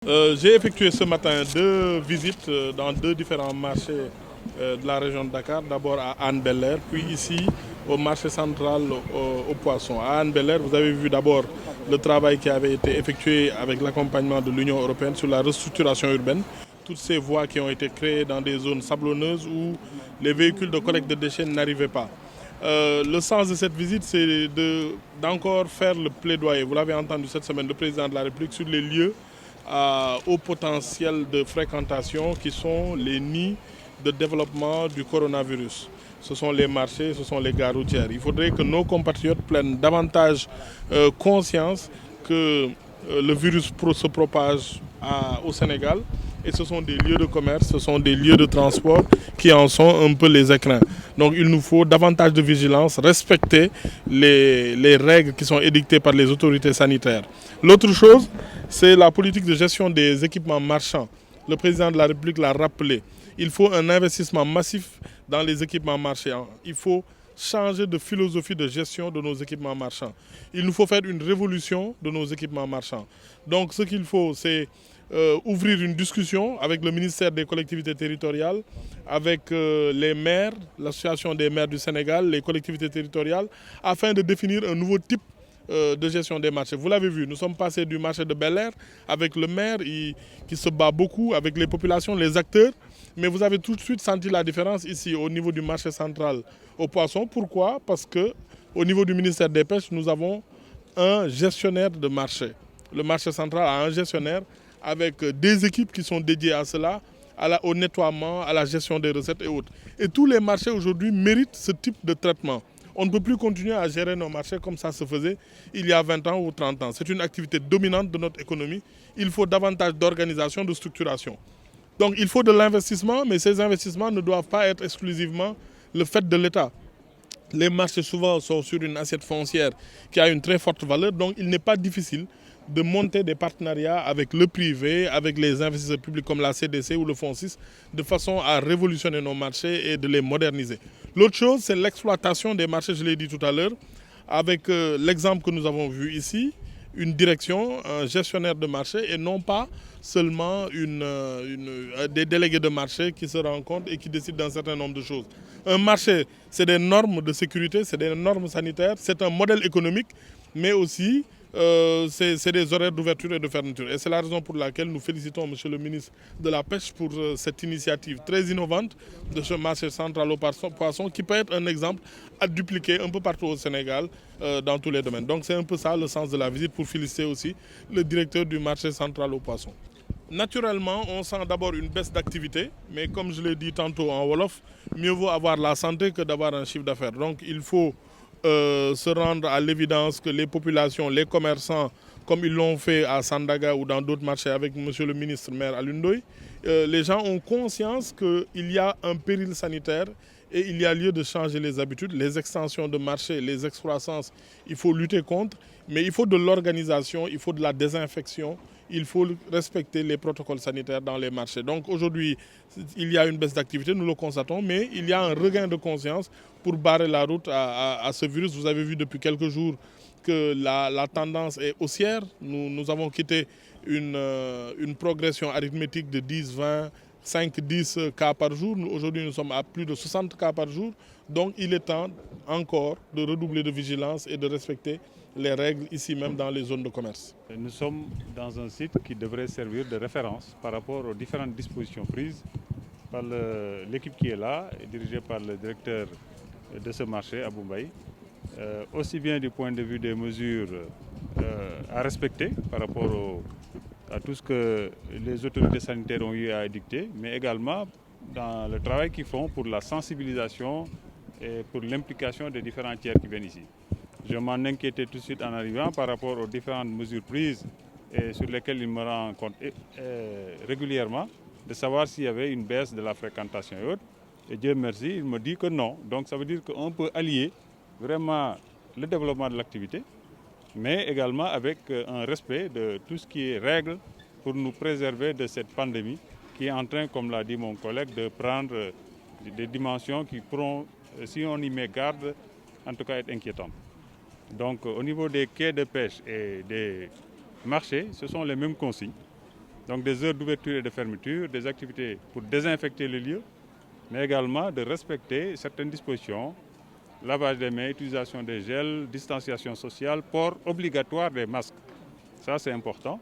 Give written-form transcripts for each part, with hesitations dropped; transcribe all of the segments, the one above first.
J'ai effectué ce matin deux visites dans deux différents marchés de la région de Dakar. D'abord à Anne Belair, puis ici au marché central au Poisson. À Anne Belair, vous avez vu d'abord le travail qui avait été effectué avec l'accompagnement de l'Union européenne sur la restructuration urbaine. Toutes ces voies qui ont été créées dans des zones sablonneuses où les véhicules de collecte de déchets n'arrivaient pas. Le sens de cette visite, c'est d'encore faire le plaidoyer. Vous l'avez entendu cette semaine, le président de la République sur les lieux à haut potentiel de fréquentation qui sont les nids de développement du coronavirus. Ce sont les marchés, ce sont les gares routières. Il faudrait que nos compatriotes prennent davantage conscience que le virus se propage au Sénégal et ce sont des lieux de commerce, ce sont des lieux de transport qui en sont un peu les écrins. Donc il nous faut davantage de vigilance, respecter les règles qui sont édictées par les autorités sanitaires. L'autre chose, c'est la politique de gestion des équipements marchands. Le président de la République l'a rappelé. Il faut un investissement massif dans les équipements marchands. Il faut changer de philosophie de gestion de nos équipements marchands. Il nous faut faire une révolution de nos équipements marchands. Donc ce qu'il faut, c'est ouvrir une discussion avec le ministère des collectivités territoriales, avec les maires, l'association des maires du Sénégal, les collectivités territoriales, afin de définir un nouveau type de gestion des marchés. Vous l'avez vu, nous sommes passés du marché de Bel-Air avec le maire qui se bat beaucoup avec les populations, les acteurs. Mais vous avez tout de suite senti la différence ici au niveau du marché central au poisson. Pourquoi? Parce qu'au niveau du ministère des Pêches, nous avons un gestionnaire de marché. Le marché central a un gestionnaire avec des équipes qui sont dédiées à cela, au nettoiement, à la gestion des recettes et autres. Et tous les marchés aujourd'hui méritent ce type de traitement. On ne peut plus continuer à gérer nos marchés comme ça se faisait il y a 20 ans ou 30 ans. C'est une activité dominante de notre économie. Il faut davantage d'organisation, de structuration. Donc il faut de l'investissement, mais ces investissements ne doivent pas être exclusivement le fait de l'État. Les marchés souvent sont sur une assiette foncière qui a une très forte valeur, donc il n'est pas difficile de monter des partenariats avec le privé, avec les investisseurs publics comme la CDC ou le FONSIS, de façon à révolutionner nos marchés et de les moderniser. L'autre chose, c'est l'exploitation des marchés, je l'ai dit tout à l'heure, avec l'exemple que nous avons vu ici, une direction, un gestionnaire de marché et non pas seulement des délégués de marché qui se rencontrent et qui décident d'un certain nombre de choses. Un marché, c'est des normes de sécurité, c'est des normes sanitaires, c'est un modèle économique, mais aussi c'est des horaires d'ouverture et de fermeture. Et c'est la raison pour laquelle nous félicitons M. le ministre de la Pêche pour cette initiative très innovante de ce marché central au poisson qui peut être un exemple à dupliquer un peu partout au Sénégal dans tous les domaines. Donc c'est un peu ça le sens de la visite pour féliciter aussi le directeur du marché central au poisson. Naturellement, on sent d'abord une baisse d'activité, mais comme je l'ai dit tantôt en Wolof, mieux vaut avoir la santé que d'avoir un chiffre d'affaires. Donc il faut se rendre à l'évidence que les populations, les commerçants, comme ils l'ont fait à Sandaga ou dans d'autres marchés avec M. le ministre maire Alundoy, les gens ont conscience qu'il y a un péril sanitaire et il y a lieu de changer les habitudes. Les extensions de marché, les excroissances, il faut lutter contre, mais il faut de l'organisation, il faut de la désinfection, il faut respecter les protocoles sanitaires dans les marchés. Donc aujourd'hui, il y a une baisse d'activité, nous le constatons, mais il y a un regain de conscience pour barrer la route à ce virus. Vous avez vu depuis quelques jours que la tendance est haussière. Nous avons quitté une progression arithmétique de 10, 20, 5, 10 cas par jour. Aujourd'hui, nous sommes à plus de 60 cas par jour. Donc il est temps encore de redoubler de vigilance et de respecter les règles ici même dans les zones de commerce. Nous sommes dans un site qui devrait servir de référence par rapport aux différentes dispositions prises par l'équipe qui est là, dirigée par le directeur de ce marché, Abou Mbaye, aussi bien du point de vue des mesures à respecter par rapport à tout ce que les autorités sanitaires ont eu à édicter, mais également dans le travail qu'ils font pour la sensibilisation et pour l'implication des différents tiers qui viennent ici. Je m'en inquiétais tout de suite en arrivant par rapport aux différentes mesures prises et sur lesquelles il me rend compte régulièrement de savoir s'il y avait une baisse de la fréquentation et autres. Et Dieu merci, il me dit que non. Donc ça veut dire qu'on peut allier vraiment le développement de l'activité, mais également avec un respect de tout ce qui est règles pour nous préserver de cette pandémie qui est en train, comme l'a dit mon collègue, de prendre des dimensions qui pourront, si on y met garde, en tout cas être inquiétantes. Donc au niveau des quais de pêche et des marchés, ce sont les mêmes consignes. Donc des heures d'ouverture et de fermeture, des activités pour désinfecter les lieux, mais également de respecter certaines dispositions, lavage des mains, utilisation des gels, distanciation sociale, port obligatoire des masques. Ça c'est important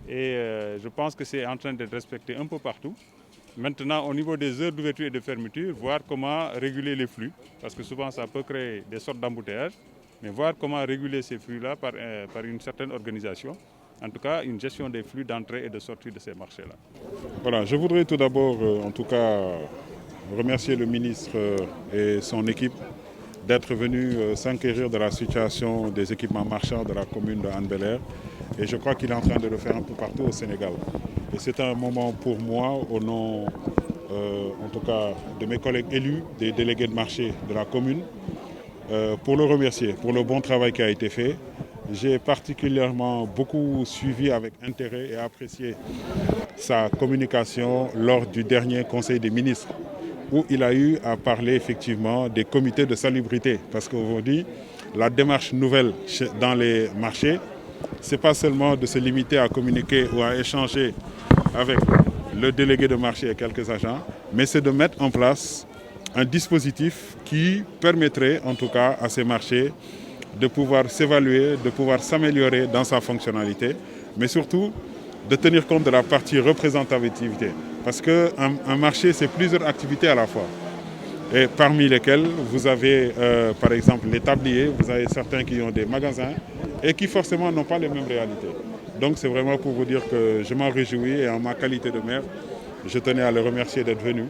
et je pense que c'est en train d'être respecté un peu partout. Maintenant, au niveau des heures d'ouverture et de fermeture, voir comment réguler les flux, parce que souvent ça peut créer des sortes d'embouteillages, mais voir comment réguler ces flux-là par une certaine organisation. En tout cas, une gestion des flux d'entrée et de sortie de ces marchés-là. Voilà, je voudrais tout d'abord, en tout cas, remercier le ministre et son équipe d'être venus s'enquérir de la situation des équipements marchands de la commune de Hann Bel-Air. Et je crois qu'il est en train de le faire un peu partout au Sénégal. Et c'est un moment pour moi, au nom en tout cas de mes collègues élus, des délégués de marché de la commune, pour le remercier pour le bon travail qui a été fait. J'ai particulièrement beaucoup suivi avec intérêt et apprécié sa communication lors du dernier Conseil des ministres, où il a eu à parler effectivement des comités de salubrité. Parce qu'aujourd'hui, la démarche nouvelle dans les marchés, ce n'est pas seulement de se limiter à communiquer ou à échanger avec le délégué de marché et quelques agents, mais c'est de mettre en place un dispositif qui permettrait en tout cas à ces marchés de pouvoir s'évaluer, de pouvoir s'améliorer dans sa fonctionnalité, mais surtout de tenir compte de la partie représentativité. Parce qu'un marché, c'est plusieurs activités à la fois. Et parmi lesquelles, vous avez par exemple les tabliers, vous avez certains qui ont des magasins et qui forcément n'ont pas les mêmes réalités. Donc c'est vraiment pour vous dire que je m'en réjouis et en ma qualité de maire, je tenais à le remercier d'être venu.